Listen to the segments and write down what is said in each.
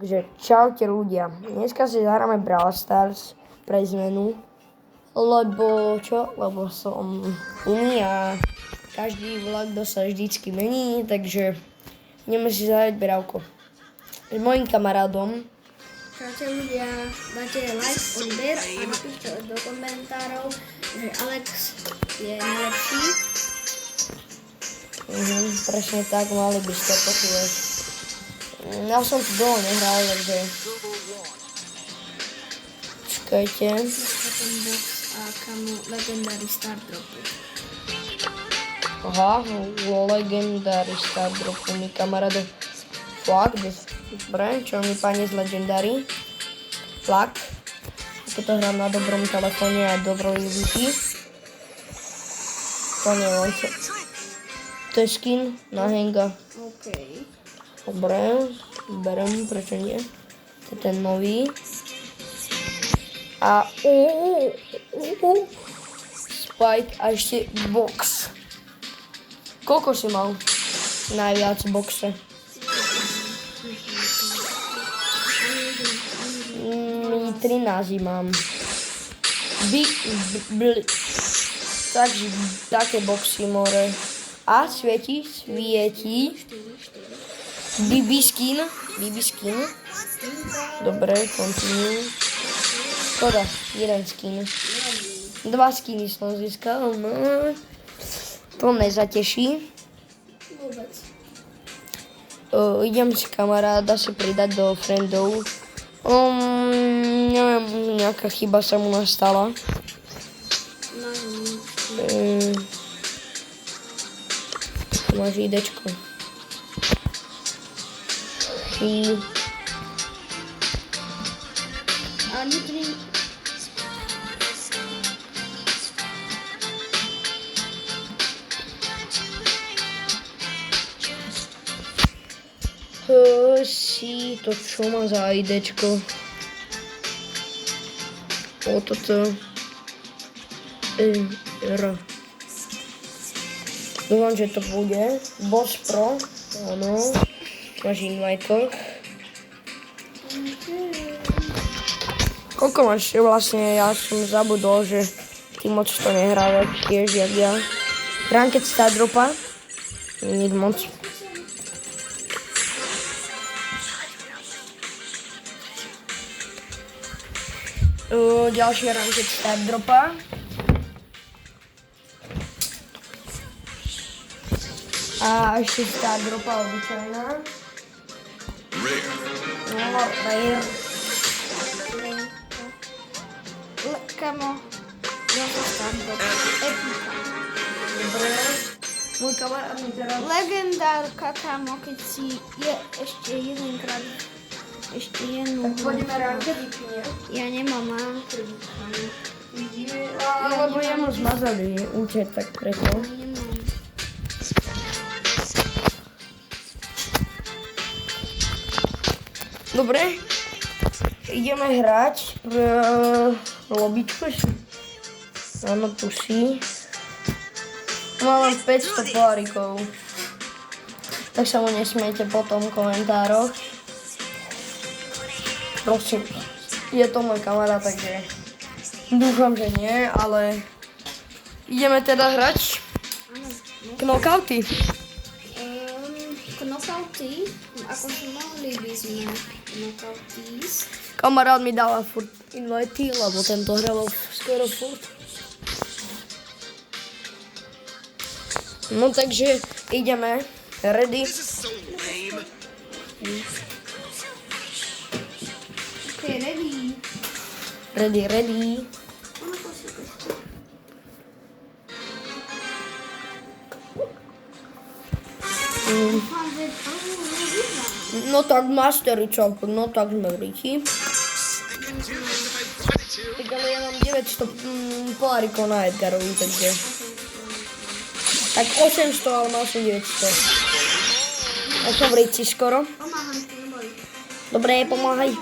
Takže čaute ľudia, dneska si zahráme Brawl Stars pre zmenu, lebo som iný a každý vlog sa vždycky mení, takže ideme si zahrať Bravko. S mojím kamarádom. Čaute ľudia, dajte like, odber a napíšte do komentárov, že Alex je najlepší. Presne tak, mali by ste počúvať. Ja som tu dlho nehral, takže... Čakajte. Ten box a kamo Legendary Star Dropy. Aha, Legendary Star Dropu mi kamaráde. Fakt, dobre, čo mi pani z Legendary. Flak. Keď to hrám na dobrom telefóne a dobrej výky. To neviem, čo. To je skin na Henga. OK. Dobre, berem, prečo nie? To je ten nový. A Spike a ešte box. Koľko si mal? Najviac v boxe. 13 mám. Takže také boxy more. A svieti. BB skin. Dobre, continue. Škoda, jeden skin. 2 skiny som získal, no. To nezateší. Vôbec. Idem si kamaráda si pridať do friendov. Neviem, nejaká chyba sa mu nastala. Máš idečko. A nikdy... To čo má za idečko? Toto. R. Dúfam, že to bude. Boss Pro. Áno. Máš invite. Koľko máš vlastne? Ja som zabudol, že ty moc to nehrávaš tiež, jak ja. Ranked Star Dropa. Nič moc. Ďalšia Ranked Star Dropa. A ešte Star Dropa obyčajná. Rare. Kamo, ja to Star Drop. Epika. Dobre. Môj kamarát mi teraz... Legendárka, kamo, keď si je ešte jedenkrát. Ešte jednu. Tak pôjdeme rankedy, či nie? Ja nemám rankedy. Lebo jemu zmazali účet, tak preto. Nemám. Dobre. Ideme hrať lobičku. Áno, tu si. Mám 500 polárikov. Tak sa mu nesmiete potom v komentároch. Prosím, je to môj kamarát, takže dúfam, že nie, ale ideme teda hrať knockouty. Knockouty? Ako si mohli by sme knockouty? Kamarát mi dáva furt invity, lebo tento hral skoro furt. No takže ideme. Ready? Okay, ready. Ready. No tak masteričok, no tak sme v ríti. Tak ale ja mám 900 polárikov na Edgarovi, takže... Tak 800, ale mal som 900. Ja som v ríti skoro. Pomáham ti, neboj. Dobre, pomáhaj.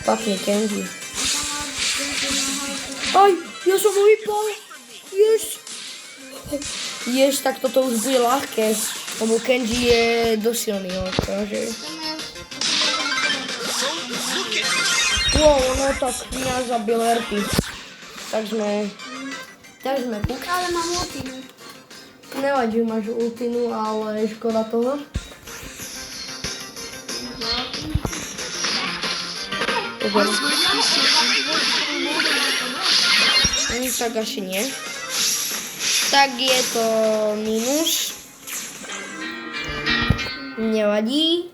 Špatný Kenji. Aj, ja som ho vypal. Yes, tak toto už bude ľahké. Lebo Kenji je dosilný, takže... Wow, no tak mňa zabil RP. Tak sme kúkli. Ale mám ultinu. Nevadí, máš ultinu, ale škoda toho. Tak asi nie. Tak je to minus. Nevadí.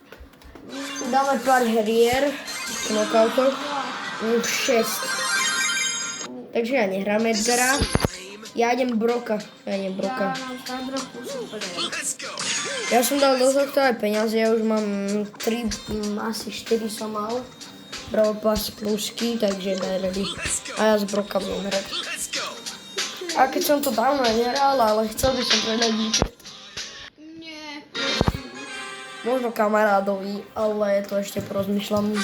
Dáme pár herier v knockoutoch. Už 6. Takže ja nehrám Edgara. Ja idem Broka. Ja mám Skybroku, super. Ja som dal do tohto aj peniaze, ja už mám 3, asi 4 som mal. Brawl Pass plusky, takže daj ready. A ja z Broka budem hrať. A keď som to dávno nehral, ale chcel by som predať účet. Nie. Možno kamarádovi, ale to ešte porozmýšľam.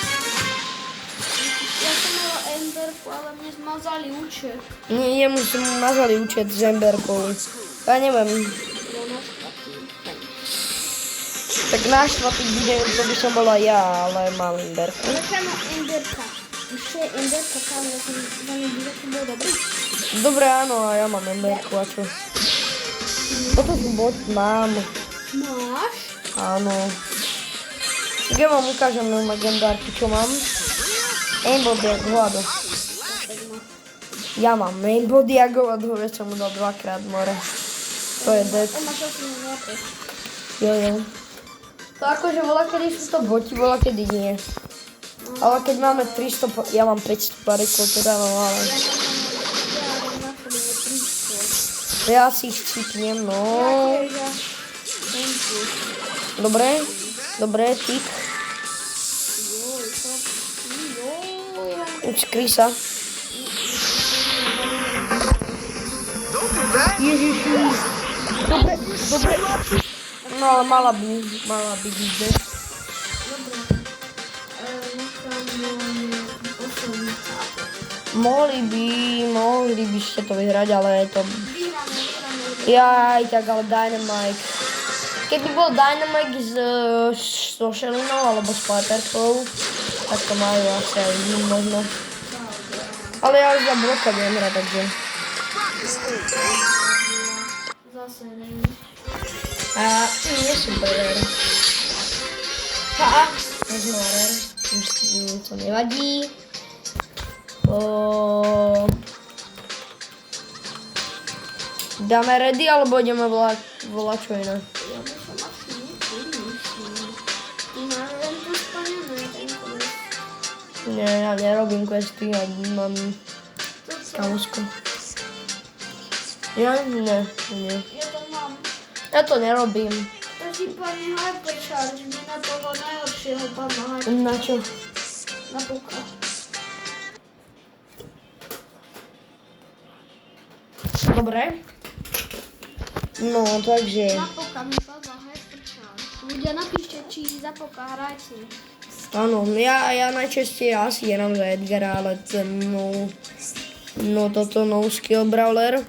Ja som mala Emberku, ale mne zmazali účet. Nie, jemu som nazvali účet s Emberkou. Ja neviem. Tak náštvatý bude, to by som bola ja, ale mám Emberku. Jaká má Emberka? Ešte je Emberka, kam ja som za ňu bude, to bolo dobrý. Dobre, áno, a ja mám Emberku, a čo? Toto bot mám. Máš? Áno. Tak ja vám ukážem na legendárky, čo mám. Aimbot Diago. Ja mám Aimbot Diago a druhé som mu dal 2-krát more. To je dead. Máš 8 minút. Jo. To akože bola, kedy sú to boti, bola, kedy nie. Ale keď máme 300, ja mám 500 parikov, teda no ale... Ja si ich cípnem, no. Dobre, tik. Skry sa. Ježiši. Dobre. No ale mala by byť dead. Mohli by ste to vyhrať, ale je to... Ja aj tak, ale Dynamite. Keby bol Dynamite so Shelinou alebo s Piperkou, tak to majú asi aj ním možno. Ale ja už za Broka budem hrať, takže... Zase neviem. A nie super rare. Možno rare. To nevadí. Dáme ready, alebo ideme volať čo iné? Ja by som asi nevymyslel. Neviem to splnené, ten quest. Nie, ja nerobím questy, ja mám kamošku. Ja? Nie. Ja to mám. Ja to nerobím. To si pani Hypercharge mi na toho najhoršieho pána Hypercharge. Na čo? Na puka. Dobre. No, takže... Na puka mi padla Hypercharge. Ľudia, napíšte, či za puka hrajte. Áno, ja najčastej asi hrám za Edgara, ale ten toto no skill brawler.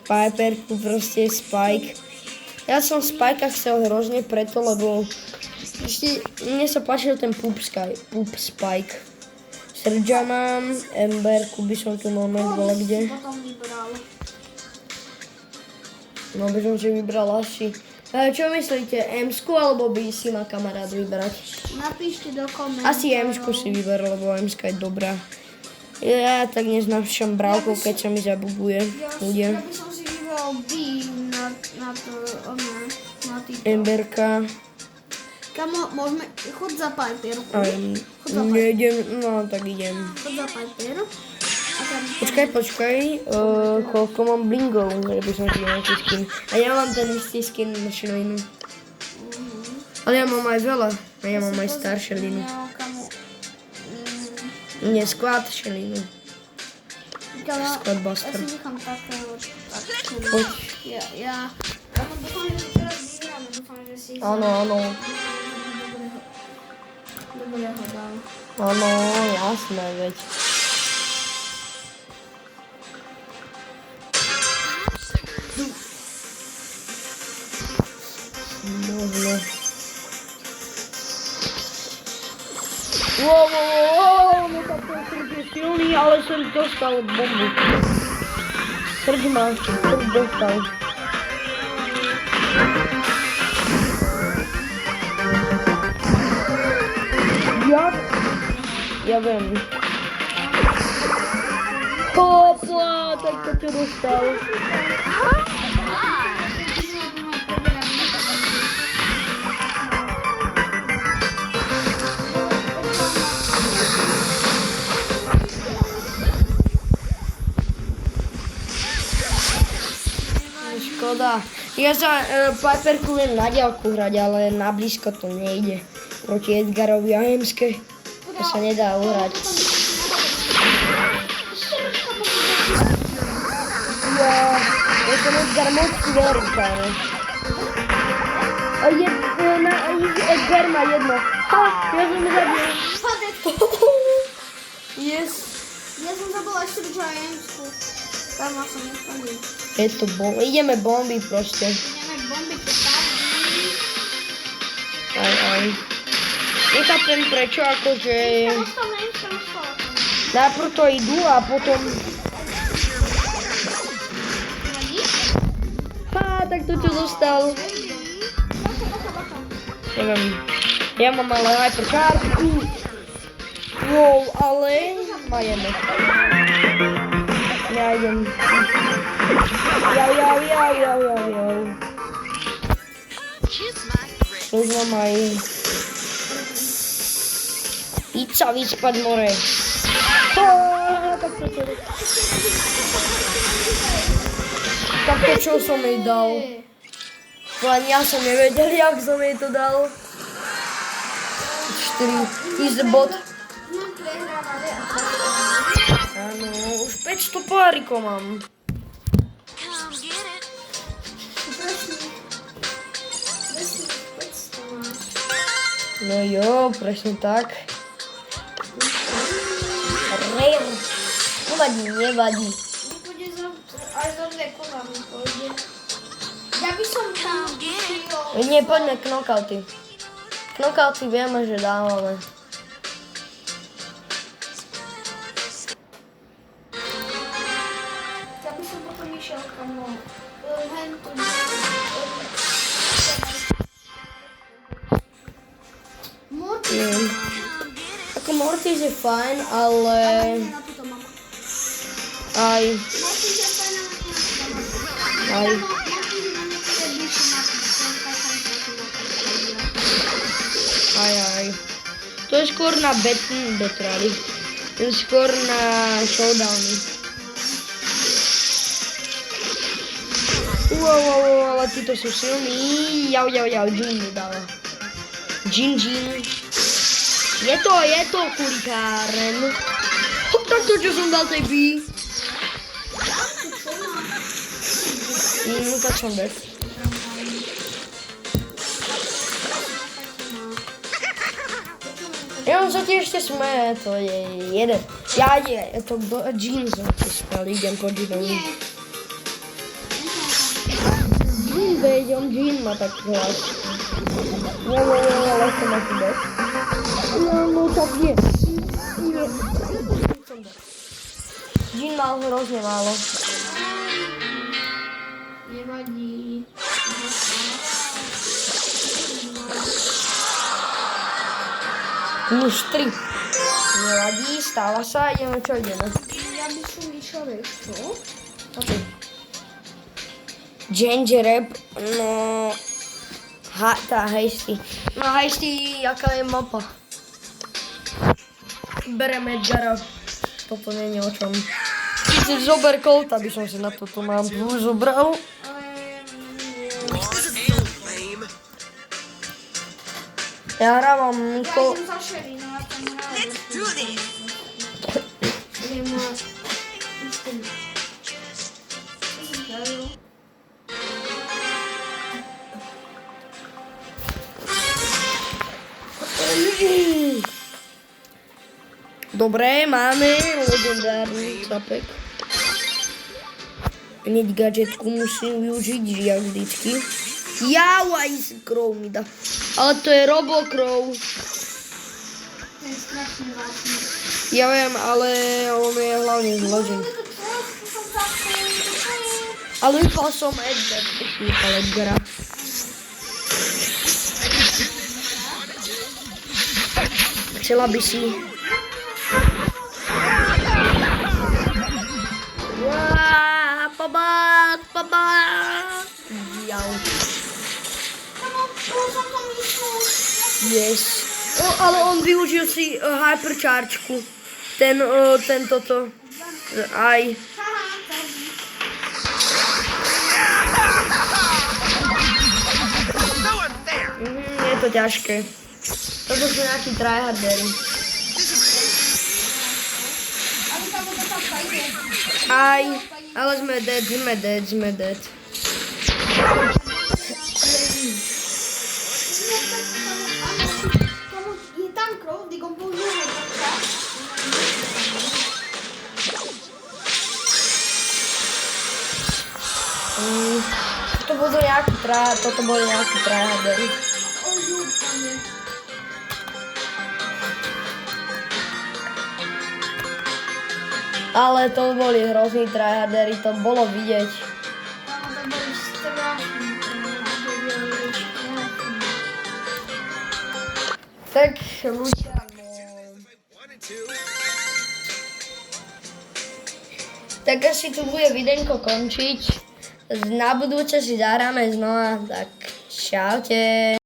Piperku, proste Spike. Ja som Spikea chcel hrozne preto, lebo ešte mne sa páčil ten Poop Spike. Surge'a mám, Emberku by som tu moment bola kde. Potom vybral. No by som si vybral asi. Čo myslíte, M-sku alebo by si ma kamarát vybrať? Napíšte do komentárov. Asi M-sku si vyber, lebo M-ska je dobrá. Ja tak neznášam brávkou, keď sa mi zabuguje. Ja by som si vybral B na to, na týto. Emberka. Kamo, môžeme, chod za Piperu. Nejdem, no tak idem. Chod za Piperu. Počkaj, koľko mám blingov, že by som si nejaký skin. A ja mám ten istý skin na Shelinu. Ale ja mám aj veľa, a ja mám aj star Shelinu. Nie, squad Shelinu. Squad Buster. Ja si nechám takého. Poď. Ja dúfam, že si teraz vyhráme, dúfam, že si... Áno. Dobre ho dal. Áno, jasné, veď. Možno. Wow, no tak ten srd je silný, ale srd dostal bombu. Srd dostal. Ja viem. Hopla, tak to ťa dostal. Škoda. Ja sa Piperku viem na diaľku hrať, ale na blízko to nejde. Proti Edgarovi a Hemske. To sa nedá uhrať. Ja ten Edgar moc verkáne. Edgar má jedno. Ha, ja som zabil. Yes. Ja som zabila ešte Giantsku. Tam som nespadil. Je to ideme bomby proste. Ideme bombiť Aj. Nechápem prečo, akože... Najprv to idú a potom... Tak to čo dostal. Neviem. Ja mám ale hypercardku. Wow, ale... Majeme. Ja idem. Jau. Už mám aj... Pizza vyspať more. Tak to čo som jej dal? Len ja som nevedel, jak som jej to dal. 4 is the bot. Áno, už 500 párikov mám. No jo, presne tak. Nevadí. Aj za 2 kola mi pôjde. Ja by som tam Nie, poďme knockouty. Knockouty vieme, že dávame. Ja by som potom išiel kamo. Hentu. Mortis. Ako Mortis je fajn, ale... Na túto mám. Aj. Mortis je fajn, ale nie na Aj. Aj. To je skôr na betrali. To je skôr na showdowny. Wow, ale títo sú silní. Jau, Jin mi dala. Jin. Je to kulikáren. Tak to, čo som dal tej B. No tak som bez. Ja on sa tiež ešte smeje, to je jeden. Je to Jin som to spal, idem po Jinovi. Jin má taký hlas. Ale som asi bez. No tak je. Jin mal hrozne málo. Nevadí. Plus 3. Nevadí, stáva sa, ideme. Ja by som išiel ešte. OK. Ginger Rap, no... Hasty. No Hasty, jaká je mapa? Bereme Edgara. Toto nie je o čom. Sice zober Colta by som si na toto mám zobral. Ja hrávam Niko... Ja idem za Sherry, no ja tam hrávam. Let's do this! Idem na... Istým. Co som hral? Dobre, máme legendárny capek. Hneď gadžetku musím využiť, jak vždycky. Jau, aj Crow mi dá. Ale to je Robocrow. To je strašne vážne. Ja viem, ale on je hlavne zložený. Ale vypal som Edgar, vypal Edgara. Chcela by si. Pomoc. Jau. Yes. Ale on využil si hyperchargeku. Ten toto. Aj. Je to ťažké. Toto sú nejakí tryhardery. Aj, ale sme dead. Je tam Crow, kdy on použil hypercharge. Toto boli nejakí tryhardery. Ale to boli hrozní tryhardery, to bolo vidieť. To boli strašní. Tak ľudia, no. Tak asi tu bude videnko končiť. Na budúce si zahráme znova, tak čaute.